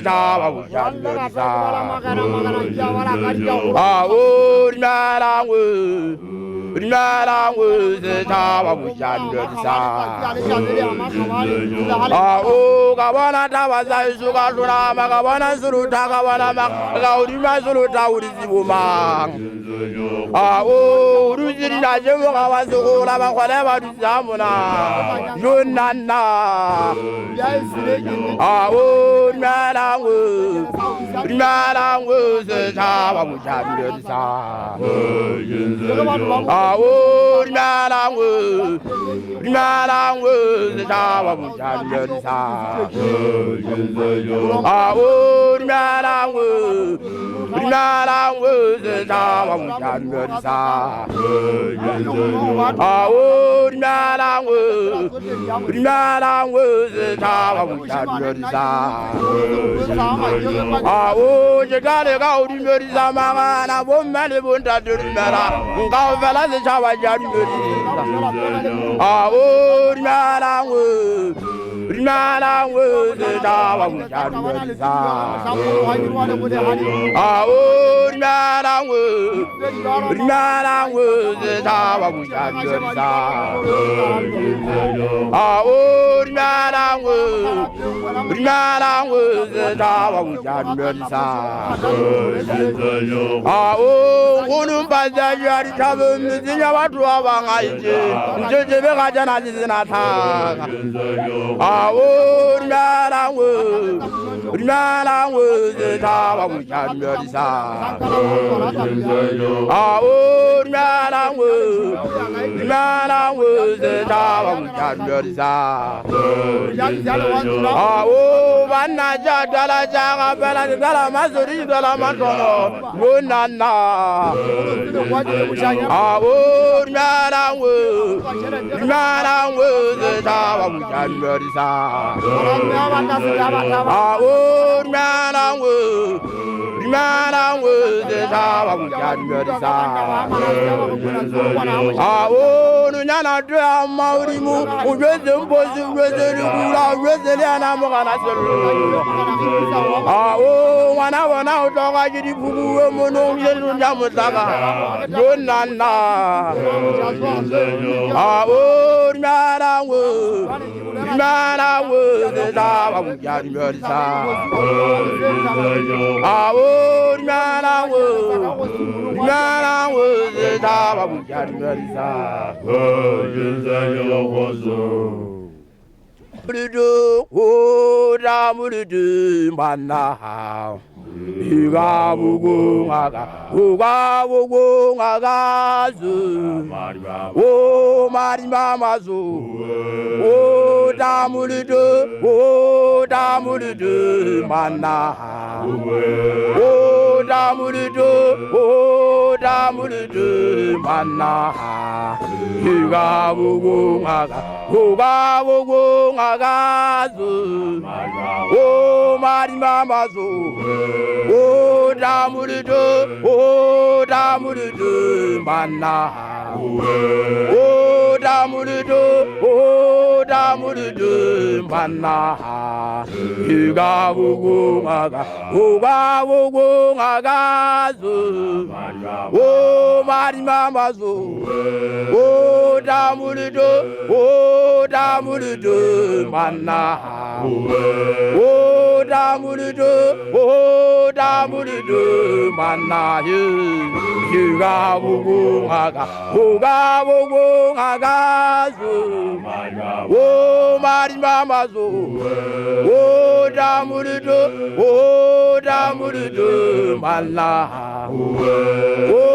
Zaba Bushansa. Ah, oh, Malangu. Malangu, Zaba Bushansa. Ah, oh, Gabana Tawaza, Sugarura, Magabana Suruta, Gabana, Gaudima Suruta, Udizuma. Ah, oh, Ruzina Jumavazula, whatever to Zamuna. Yunana. Ah, oh, Malangu. Malangu, Zaba Bushansa. Ah, oh, Malangu. Malangu, Zaba Bushansa. Ah, oh, Malangu. Malangu, Zaba Bushansa. Ah, oh, Malangu. Malangu, Zaba Bushansa. Ah, oh, you gotta go to Murizama, I won't marry Bunta to Mera, Gao Velas, Java Jan. Ah, oh, Malangu. Malangu, Java Bushansa. Ah, oh, Malangu. Malangu, Java Bushansa. Ah, oh, Malangu. Malangu, Java Bushansa. Ah, oh, Unumba Jari Chavum, Zinawatuavanga, Jejeva Janazanata. Ah, oh, Malangu. Malangu, Java Bushansa. Ah, oh, Malangu. Malangu, Java Bushansa. Ah, oh, Vanaja, Dalaja, Bella, Dalamazuri, Dalamatono, Lunana. Ah, oh, Malangu. Malangu, Java Bushansa. Ah, oh, Malangu. Malangu, Java Bushansa. Ah, oh, Nana Maurimu, who read the boys who read the Resiliana Morana. Ah, oh, 1 hour now, dog, I did Bubu, Mono, Yamutaka, Lunana. Ah, oh, Malangu. Malangu, Java Bushansa. Ah, oh, Malangu. Malangu, Java Bushansa. Murudu, oh, da murudu, mana. Uga bugu ngaga zu. Oh, marima mazu. Oh, da murudu, mana. Oh, da murudu, mana. Uga bugu ngaga zu. Oh, marima mazu. Oh, da murudu, mana. Oh, da murudu, mana. Uga bugu ngaga zu. Oh, marima mazu. Oh, da murudu, mana. Oh, da murudu, mana. Uga bugu ngaga zu. Oh, marima mazu. Oh, da murudu, mana. Oh,